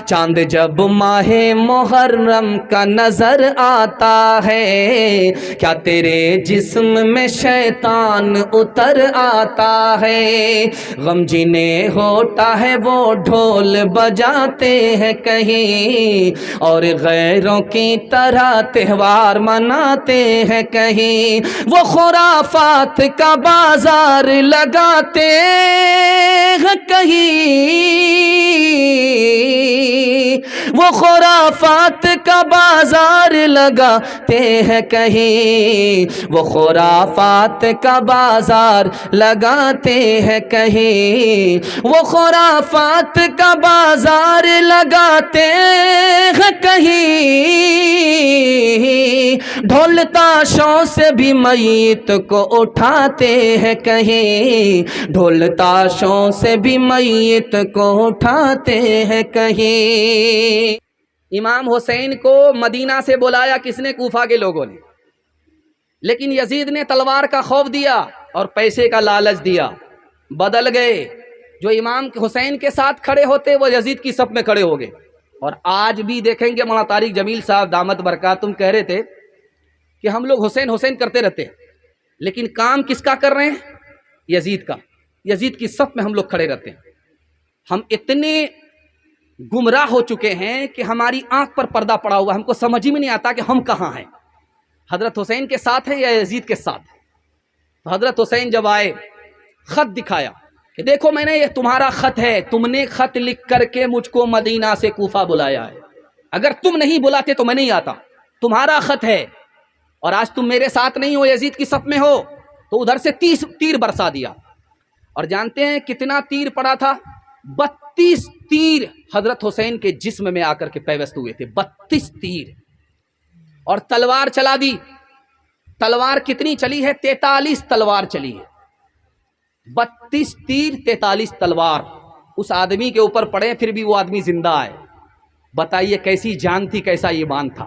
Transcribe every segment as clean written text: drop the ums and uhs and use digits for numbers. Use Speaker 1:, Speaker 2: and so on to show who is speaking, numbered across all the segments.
Speaker 1: چاند جب ماہ محرم کا نظر آتا ہے کیا تیرے جسم میں شیطان اتر آتا ہے، غم جنہیں ہوتا ہے وہ ڈھول بجاتے ہیں کہیں اور غیروں کی طرح تہوار مناتے ہیں کہیں، وہ خرافات کا بازار لگاتے ہیں کہیں، وہ خرافات کا بازار لگاتے ہیں کہیں، وہ خرافات کا بازار لگاتے ہیں کہیں، وہ خرافات کا بازار لگاتے ہیں کہیں، ڈھول تاشوں سے بھی میت کو اٹھاتے ہیں کہیں، ڈھول تاشوں سے بھی میت کو اٹھاتے ہیں کہیں۔ امام حسین کو مدینہ سے بلایا کس نے؟ کوفہ کے لوگوں نے، لیکن یزید نے تلوار کا خوف دیا اور پیسے کا لالچ دیا، بدل گئے۔ جو امام حسین کے ساتھ کھڑے ہوتے وہ یزید کی صف میں کھڑے ہو گئے۔ اور آج بھی دیکھیں گے مولانا طارق جمیل صاحب دامت برکاتہم کہہ رہے تھے کہ ہم لوگ حسین حسین کرتے رہتے ہیں، لیکن کام کس کا کر رہے ہیں؟ یزید کا۔ یزید کی صف میں ہم لوگ کھڑے رہتے ہیں۔ ہم اتنے گمراہ ہو چکے ہیں کہ ہماری آنکھ پر پردہ پڑا ہوا، ہم کو سمجھ ہی میں نہیں آتا کہ ہم کہاں ہیں، حضرت حسین کے ساتھ ہیں یا یزید کے ساتھ ہیں۔ تو حضرت حسین جب آئے، خط دکھایا کہ دیکھو میں نے یہ تمہارا خط ہے، تم نے خط لکھ کر کے مجھ کو مدینہ سے کوفہ بلایا ہے، اگر تم نہیں بلاتے تو میں نہیں آتا، تمہارا خط ہے اور آج تم میرے ساتھ نہیں ہو، یزید کی صف میں ہو، تو ادھر سے 30 تیر برسا دیا۔ اور جانتے ہیں کتنا تیر پڑا تھا؟ 32 تیر حضرت حسین کے جسم میں آ کر کے پیوست ہوئے تھے، 32 تیر۔ اور تلوار چلا دی۔ تلوار کتنی چلی ہے؟ 43 تلوار چلی ہے۔ 32 تیر 43 تلوار اس آدمی کے اوپر پڑے، پھر بھی وہ آدمی زندہ ہے۔ بتائیے کیسی جان تھی، کیسا ایمان تھا۔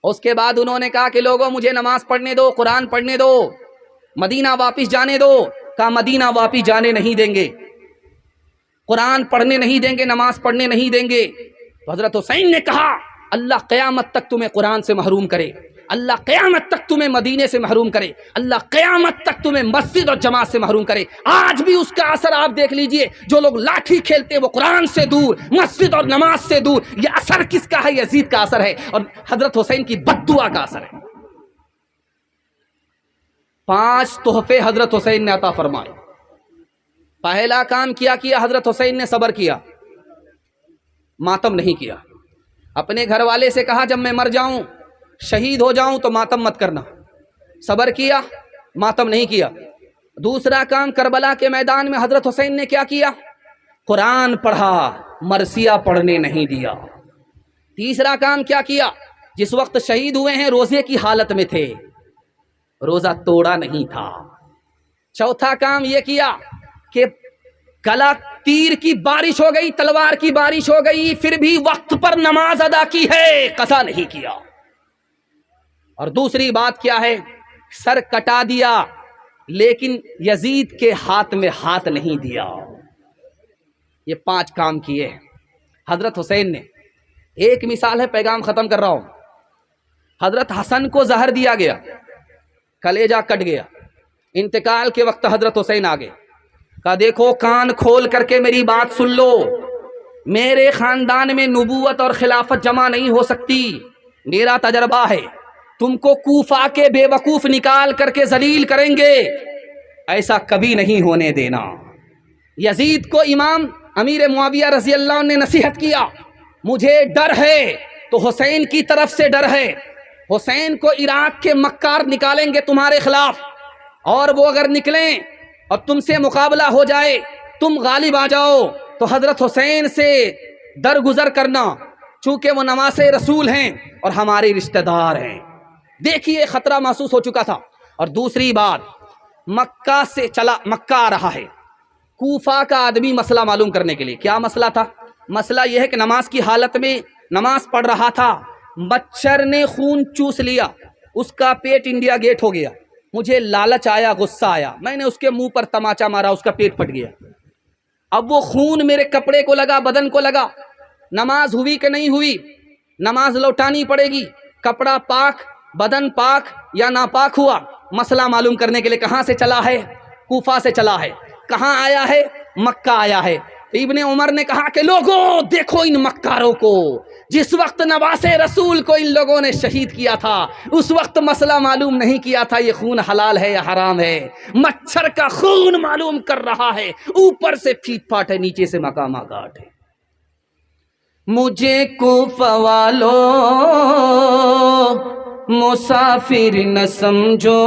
Speaker 1: اس کے بعد انہوں نے کہا کہ لوگوں مجھے نماز پڑھنے دو، قرآن پڑھنے دو، مدینہ واپس جانے دو۔ کہا مدینہ واپس جانے نہیں دیں گے، قرآن پڑھنے نہیں دیں گے، نماز پڑھنے نہیں دیں گے۔ تو حضرت حسین نے کہا اللہ قیامت تک تمہیں قرآن سے محروم کرے، اللہ قیامت تک تمہیں مدینے سے محروم کرے، اللہ قیامت تک تمہیں مسجد اور جماعت سے محروم کرے۔ آج بھی اس کا اثر آپ دیکھ لیجئے، جو لوگ لاٹھی کھیلتے وہ قرآن سے دور، مسجد اور نماز سے دور، یہ اثر کس کا ہے؟ یزید کا اثر ہے اور حضرت حسین کی بد دعا کا اثر ہے۔ 5 تحفے حضرت حسین نے عطا فرمائے۔ پہلا کام کیا حضرت حسین نے؟ صبر کیا، ماتم نہیں کیا۔ اپنے گھر والے سے کہا جب میں مر جاؤں، شہید ہو جاؤں تو ماتم مت کرنا۔ صبر کیا، ماتم نہیں کیا۔ دوسرا کام کربلا کے میدان میں حضرت حسین نے کیا کیا؟ قرآن پڑھا، مرثیہ پڑھنے نہیں دیا۔ تیسرا کام کیا کیا؟ جس وقت شہید ہوئے ہیں روزے کی حالت میں تھے، روزہ توڑا نہیں تھا۔ چوتھا کام یہ کیا کہ گلا تیر کی بارش ہو گئی، تلوار کی بارش ہو گئی، پھر بھی وقت پر نماز ادا کی ہے، قضا نہیں کیا۔ اور دوسری بات کیا ہے؟ سر کٹا دیا لیکن یزید کے ہاتھ میں ہاتھ نہیں دیا۔ یہ 5 کام کیے حضرت حسین نے۔ ایک مثال ہے، پیغام ختم کر رہا ہوں۔ حضرت حسن کو زہر دیا گیا، کلیجہ کٹ گیا، انتقال کے وقت حضرت حسین آگے کہا دیکھو کان کھول کر کے میری بات سن لو، میرے خاندان میں نبوت اور خلافت جمع نہیں ہو سکتی، میرا تجربہ ہے، تم کو کوفہ کے بے وقوف نکال کر کے ذلیل کریں گے، ایسا کبھی نہیں ہونے دینا۔ یزید کو امام امیر معاویہ رضی اللہ عنہ نے نصیحت کیا، مجھے ڈر ہے تو حسین کی طرف سے ڈر ہے، حسین کو عراق کے مکار نکالیں گے تمہارے خلاف، اور وہ اگر نکلیں اور تم سے مقابلہ ہو جائے، تم غالب آ جاؤ تو حضرت حسین سے درگزر کرنا، چونکہ وہ نواسے رسول ہیں اور ہمارے رشتہ دار ہیں۔ دیکھیے خطرہ محسوس ہو چکا تھا۔ اور دوسری بات، مکہ سے چلا، مکہ آ رہا ہے، کوفہ کا آدمی مسئلہ معلوم کرنے کے لیے۔ کیا مسئلہ تھا؟ مسئلہ یہ ہے کہ نماز کی حالت میں نماز پڑھ رہا تھا، مچھر نے خون چوس لیا، اس کا پیٹ انڈیا گیٹ ہو گیا، مجھے لالچ آیا، غصہ آیا، میں نے اس کے منہ پر تماچا مارا، اس کا پیٹ پھٹ گیا۔ اب وہ خون میرے کپڑے کو لگا، بدن کو لگا، نماز ہوئی کہ نہیں ہوئی، نماز لوٹانی پڑے گی، کپڑا پاک، بدن پاک یا ناپاک ہوا، مسئلہ معلوم کرنے کے لیے کہاں سے چلا ہے؟ کوفہ سے چلا ہے۔ کہاں آیا ہے؟ مکہ آیا ہے۔ ابن عمر نے کہا کہ لوگوں دیکھو ان مکاروں کو، جس وقت نواسے رسول کو ان لوگوں نے شہید کیا تھا اس وقت مسئلہ معلوم نہیں کیا تھا یہ خون حلال ہے یا حرام ہے، مچھر کا خون معلوم کر رہا ہے، اوپر سے پھیٹ پھاٹ ہے، نیچے سے مقام گاٹ ہے۔ مجھے کوفہ والو مسافر نہ سمجھو،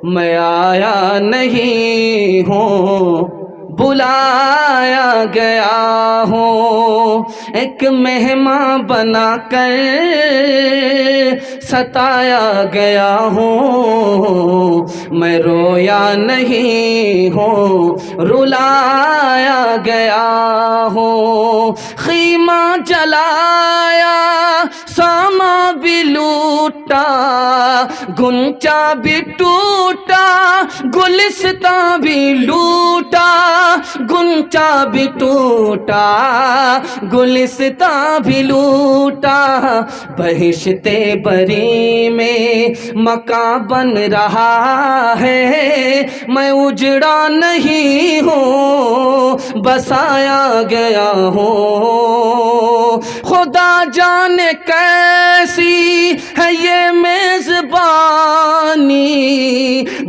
Speaker 1: میں آیا نہیں ہوں بلایا گیا ہوں، ایک مہمان بنا کر ستایا گیا ہوں، میں رویا نہیں ہوں رلایا گیا ہوں، خیمہ جلایا ساما بھی لوٹا، گنچا بھی ٹوٹا، گلستاں بھی لوٹا، گنچا بھی ٹوٹا، گلستاں بھی لوٹا، بہشت بری میں مکان بن رہا ہے، میں اجڑا نہیں ہوں بسایا گیا ہوں، خدا جانے کیسی ہے یہ میزبانی،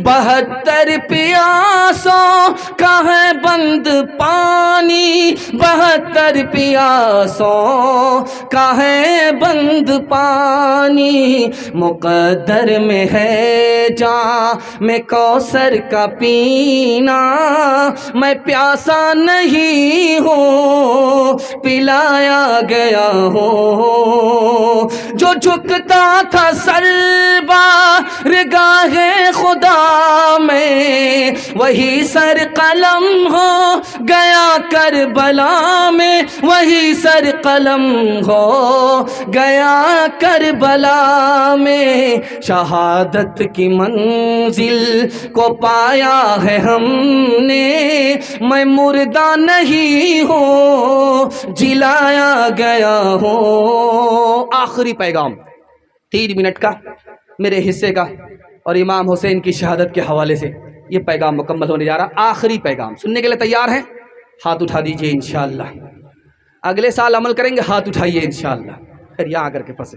Speaker 1: 72 پیاسوں کا ہے بند پانی، 72 پیاسوں کا ہے بند پانی، مقدر میں ہے جام کوثر کا پینا، میں پیاسا نہیں ہوں پلایا گیا ہوں، جو جھکتا تھا سربارگاہ خدا میں وہی سر قلم ہو گیا کربلا میں، وہی سر قلم ہو گیا کربلا میں، شہادت کی منزل کو پایا ہے ہم نے، میں مردہ نہیں ہوں جلایا گیا ہوں۔ آخری پیغام 3 منٹ کا میرے حصے کا اور امام حسین کی شہادت کے حوالے سے یہ پیغام مکمل ہونے جا رہا۔ آخری پیغام سننے کے لیے تیار ہیں؟ ہاتھ اٹھا دیجئے انشاءاللہ، اگلے سال عمل کریں گے، ہاتھ اٹھائیے انشاءاللہ، پھر یہاں آ کر کے پھنسے،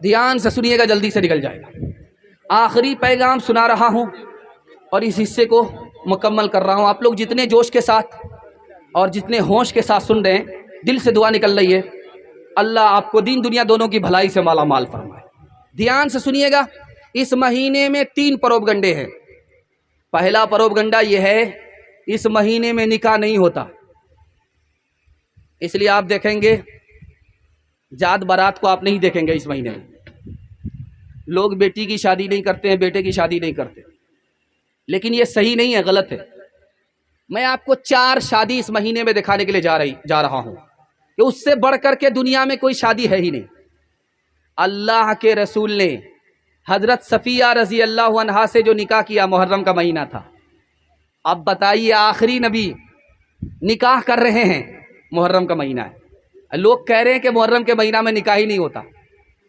Speaker 1: دھیان سے سنیے گا جلدی سے نکل جائے گا۔ آخری پیغام سنا رہا ہوں اور اس حصے کو مکمل کر رہا ہوں۔ آپ لوگ جتنے جوش کے ساتھ اور جتنے ہوش کے ساتھ سن رہے ہیں، دل سے دعا نکل رہی ہے، اللہ آپ کو دین دنیا دونوں کی بھلائی سے مالا مال فرمائے۔ دھیان سے سنیے گا۔ اس مہینے میں 3 پروپگنڈے ہیں۔ پہلا پروپگنڈا یہ ہے اس مہینے میں نکاح نہیں ہوتا، اس لیے آپ دیکھیں گے جات بارات کو آپ نہیں دیکھیں گے اس مہینے میں، لوگ بیٹی کی شادی نہیں کرتے ہیں، بیٹے کی شادی نہیں کرتے، لیکن یہ صحیح نہیں ہے، غلط ہے۔ میں آپ کو 4 شادی اس مہینے میں دکھانے کے لیے جا رہا ہوں کہ اس سے بڑھ کر کے دنیا میں کوئی شادی ہے ہی نہیں۔ اللہ کے رسول نے حضرت صفیہ رضی اللہ عنہا سے جو نکاح کیا محرم کا مہینہ تھا، اب بتائیے آخری نبی نکاح کر رہے ہیں، محرم کا مہینہ ہے، لوگ کہہ رہے ہیں کہ محرم کے مہینہ میں نکاح ہی نہیں ہوتا،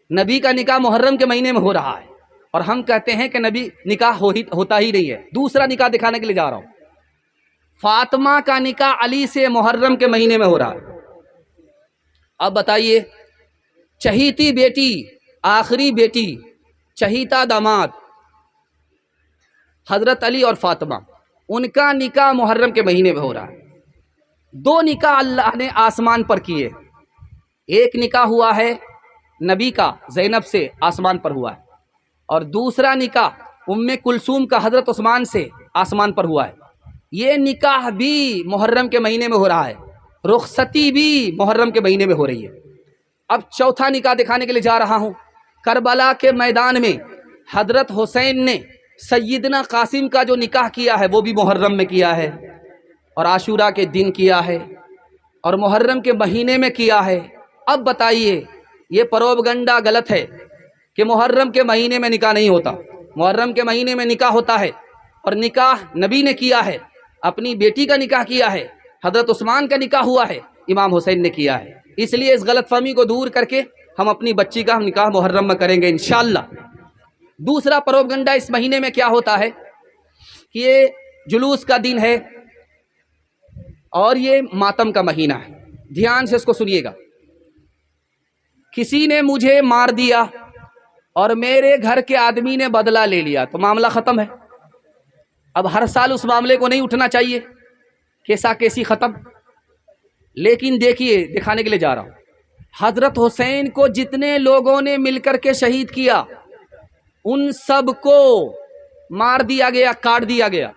Speaker 1: نبی کا نکاح محرم کے مہینے میں ہو رہا ہے، اور ہم کہتے ہیں کہ نبی نکاح ہوتا ہی نہیں ہے۔ دوسرا نکاح دکھانے کے لیے جا رہا ہوں، فاطمہ کا نکاح علی سے محرم کے مہینے میں ہو رہا ہے۔ اب بتائیے چہیتی بیٹی، آخری بیٹی، چہیتا داماد حضرت علی اور فاطمہ، ان کا نکاح محرم کے مہینے میں ہو رہا ہے۔ 2 نکاح اللہ نے آسمان پر کیے، ایک نکاح ہوا ہے نبی کا زینب سے، آسمان پر ہوا ہے، اور دوسرا نکاح ام کلثوم کا حضرت عثمان سے آسمان پر ہوا ہے۔ یہ نکاح بھی محرم کے مہینے میں ہو رہا ہے، رخصتی بھی محرم کے مہینے میں ہو رہی ہے۔ اب چوتھا نکاح دکھانے کے لیے جا رہا ہوں۔ کربلا کے میدان میں حضرت حسین نے سیدنا قاسم کا جو نکاح کیا ہے وہ بھی محرم میں کیا ہے، اور عاشورہ کے دن کیا ہے، اور محرم کے مہینے میں کیا ہے۔ اب بتائیے یہ پروپگنڈا غلط ہے کہ محرم کے مہینے میں نکاح نہیں ہوتا، محرم کے مہینے میں نکاح ہوتا ہے، اور نکاح نبی نے کیا ہے، اپنی بیٹی کا نکاح کیا ہے، حضرت عثمان کا نکاح ہوا ہے، امام حسین نے کیا ہے، اس لیے اس غلط فہمی کو دور کر کے ہم اپنی بچی کا نکاح محرم میں کریں گے انشاءاللہ۔ دوسرا پروپگنڈا اس مہینے میں کیا ہوتا ہے کہ یہ جلوس کا دن ہے اور یہ ماتم کا مہینہ ہے۔ دھیان سے اس کو سنیے گا۔ کسی نے مجھے مار دیا اور میرے گھر کے آدمی نے بدلہ لے لیا تو معاملہ ختم ہے۔ اب ہر سال اس معاملے کو نہیں اٹھنا چاہیے، کیسا کیسی ختم۔ لیکن دیکھیے، دکھانے کے لیے جا رہا ہوں، حضرت حسین کو جتنے لوگوں نے مل کر کے شہید کیا ان سب کو مار دیا گیا، کاٹ دیا گیا۔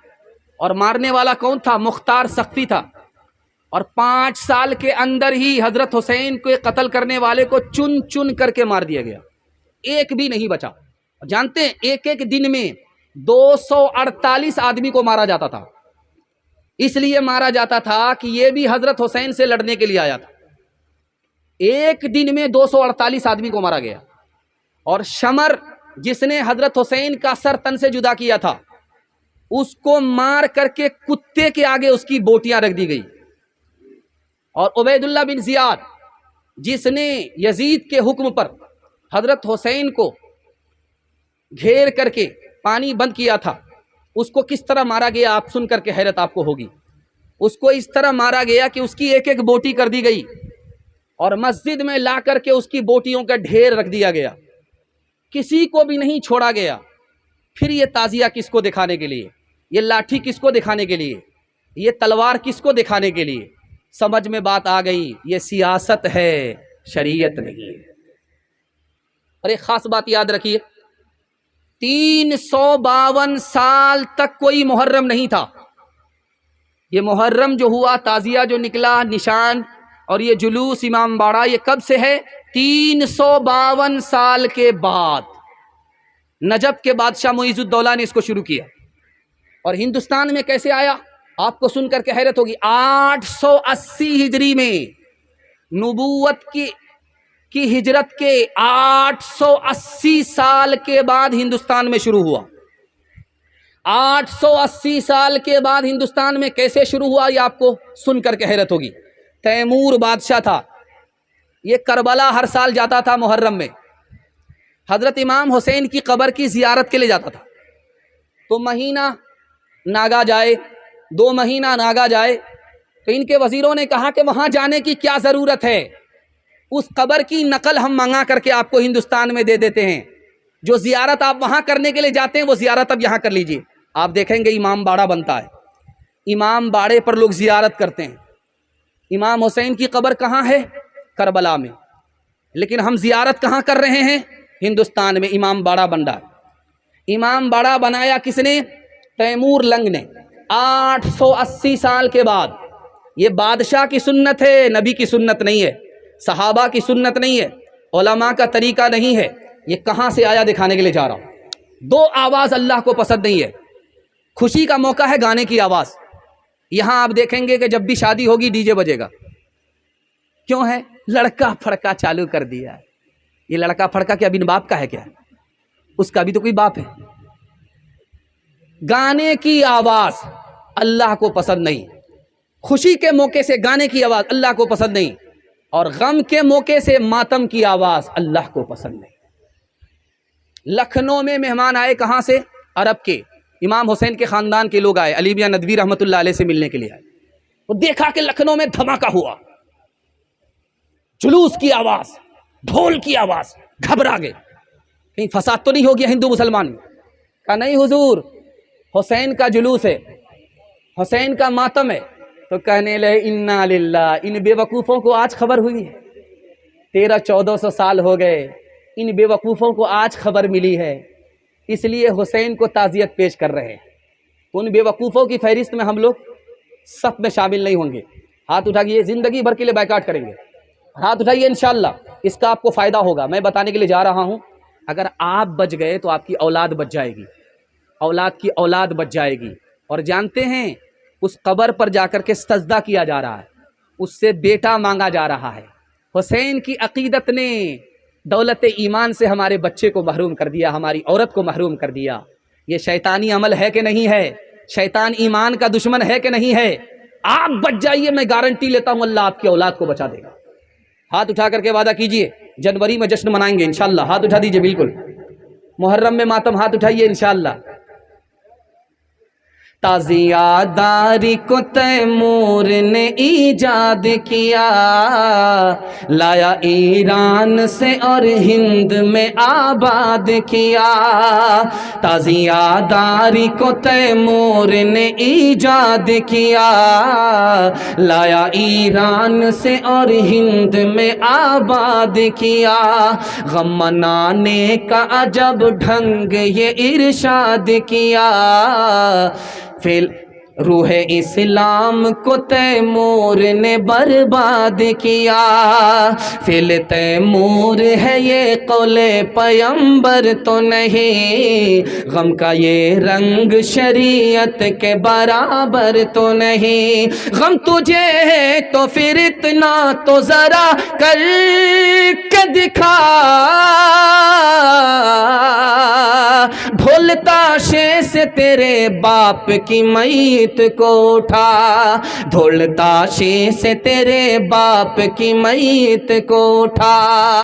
Speaker 1: اور مارنے والا کون تھا؟ مختار سقفی تھا۔ اور 5 سال کے اندر ہی حضرت حسین کو قتل کرنے والے کو چن چن کر کے مار دیا گیا، ایک بھی نہیں بچا۔ جانتے ہیں ایک ایک دن میں 248 آدمی کو مارا جاتا تھا۔ اس لیے مارا جاتا تھا کہ یہ بھی حضرت حسین سے لڑنے کے لیے آیا تھا۔ ایک دن میں 248 آدمی کو مارا گیا۔ اور شمر جس نے حضرت حسین کا سر تن سے جدا کیا تھا، اس کو مار کر کے کتے کے آگے اس کی بوٹیاں رکھ دی گئی۔ اور عبید اللہ بن زیاد جس نے یزید کے حکم پر حضرت حسین کو گھیر کر کے پانی بند کیا تھا، اس کو کس طرح مارا گیا آپ سن کر کے حیرت آپ کو ہوگی۔ اس کو اس طرح مارا گیا کہ اس کی ایک ایک بوٹی کر دی گئی اور مسجد میں لا کر کے اس کی بوٹیوں کا ڈھیر رکھ دیا گیا، کسی کو بھی نہیں چھوڑا گیا۔ پھر یہ تعزیہ کس کو دکھانے کے لیے؟ یہ لاٹھی کس کو دکھانے کے لیے؟ یہ تلوار کس کو دکھانے کے لیے؟ سمجھ میں بات آ گئی، یہ سیاست ہے، شریعت نہیں ہے۔ اور ایک خاص بات یاد رکھیے، 352 سال تک کوئی محرم نہیں تھا۔ یہ محرم جو ہوا، تعزیہ جو نکلا، نشان اور یہ جلوس امام باڑہ، یہ کب سے ہے؟ 352 سال کے بعد نجف کے بادشاہ معیز الدولہ نے اس کو شروع کیا۔ اور ہندوستان میں کیسے آیا آپ کو سن کر کے حیرت ہوگی۔ 880 ہجری میں نبوت کی ہجرت کے 880 سال کے بعد ہندوستان میں شروع ہوا۔ 880 سال کے بعد ہندوستان میں کیسے شروع ہوا یہ آپ کو سن کر کے حیرت ہوگی۔ تیمور بادشاہ تھا، یہ کربلا ہر سال جاتا تھا محرم میں، حضرت امام حسین کی قبر کی زیارت کے لیے جاتا تھا۔ تو مہینہ ناگا جائے، 2 مہینہ ناگا جائے، تو ان کے وزیروں نے کہا کہ وہاں جانے کی کیا ضرورت ہے، اس قبر کی نقل ہم منگا کر کے آپ کو ہندوستان میں دے دیتے ہیں، جو زیارت آپ وہاں کرنے کے لیے جاتے ہیں وہ زیارت اب یہاں کر لیجئے۔ آپ دیکھیں گے امام باڑہ بنتا ہے، امام باڑے پر لوگ زیارت کرتے ہیں۔ امام حسین کی قبر کہاں ہے؟ کربلا میں، لیکن ہم زیارت کہاں کر رہے ہیں؟ ہندوستان میں۔ امام باڑہ بن رہا ہے۔ امام باڑہ بنایا کس نے؟ تیمور لنگ نے۔ 880 سال کے بعد۔ یہ بادشاہ کی سنت ہے، نبی کی سنت نہیں ہے، صحابہ کی سنت نہیں ہے، علماء کا طریقہ نہیں ہے۔ یہ کہاں سے آیا دکھانے کے لیے جا رہا ہوں۔ 2 آواز اللہ کو پسند نہیں ہے۔ خوشی کا موقع ہے گانے کی آواز، یہاں آپ دیکھیں گے کہ جب بھی شادی ہوگی ڈی جے بجے گا۔ کیوں ہے؟ لڑکا پھڑکا چالو کر دیا ہے۔ یہ لڑکا پھڑکا کیا بن باپ کا ہے کیا؟ اس کا بھی تو کوئی باپ ہے۔ گانے کی آواز اللہ کو پسند نہیں۔ خوشی کے موقع سے گانے کی آواز اللہ کو پسند نہیں، اور غم کے موقع سے ماتم کی آواز اللہ کو پسند نہیں۔ لکھنؤ میں مہمان آئے، کہاں سے؟ عرب کے۔ امام حسین کے خاندان کے لوگ آئے، علی میاں ندوی رحمۃ اللہ علیہ سے ملنے کے لیے آئے۔ وہ دیکھا کہ لکھنؤ میں دھماکہ ہوا، جلوس کی آواز، ڈھول کی آواز، گھبرا گئے، کہیں فساد تو نہیں ہو گیا ہندو مسلمان میں؟ کہا نہیں حضور، حسین کا جلوس ہے، حسین کا ماتم ہے۔ تو کہنے لگے انا للہ، ان بے وقوفوں کو آج خبر ہوئی ہے، 1300-1400 سال ہو گئے، ان بے وقوفوں کو آج خبر ملی ہے، اس لیے حسین کو تعزیت پیش کر رہے ہیں۔ ان بے وقوفوں کی فہرست میں ہم لوگ صف میں شامل نہیں ہوں گے۔ ہاتھ اٹھائیے، زندگی بھر کے لیے بائیکاٹ کریں گے، ہاتھ اٹھائیے، انشاءاللہ اس کا آپ کو فائدہ ہوگا۔ میں بتانے کے لیے جا رہا ہوں، اگر آپ بچ گئے تو آپ کی اولاد بچ جائے گی، اولاد کی اولاد بچ جائے گی۔ اور جانتے ہیں اس قبر پر جا کر کے سجدہ کیا جا رہا ہے، اس سے بیٹا مانگا جا رہا ہے۔ حسین کی عقیدت نے دولت ایمان سے ہمارے بچے کو محروم کر دیا، ہماری عورت کو محروم کر دیا۔ یہ شیطانی عمل ہے کہ نہیں ہے؟ شیطان ایمان کا دشمن ہے کہ نہیں ہے؟ آپ بچ جائیے، میں گارنٹی لیتا ہوں اللہ آپ کی اولاد کو بچا دے گا۔ ہاتھ اٹھا کر کے وعدہ کیجئے، جنوری میں جشن منائیں گے انشاءاللہ، ہاتھ اٹھا دیجئے بالکل۔ محرم میں ماتم، ہاتھ اٹھائیے انشاءاللہ۔ تازیہ داری کو تیمور نے ایجاد کیا، لایا ایران سے اور ہند میں آباد کیا۔ تازیہ داری کو تیمور نے ایجاد کیا، لایا ایران سے اور ہند میں آباد کیا۔ غم منانے کا عجب ڈھنگ یہ ارشاد کیا، روح اسلام کو تیمور نے برباد کیا۔ فعل تیمور ہے یہ قول پیمبر تو نہیں، غم کا یہ رنگ شریعت کے برابر تو نہیں۔ غم تجھے ہے تو پھر اتنا تو ذرا کر کے دکھا، ڈھول تاشے سے تیرے باپ کی میت کو اٹھا، ڈھول تاشے سے تیرے باپ کی میت کو اٹھا۔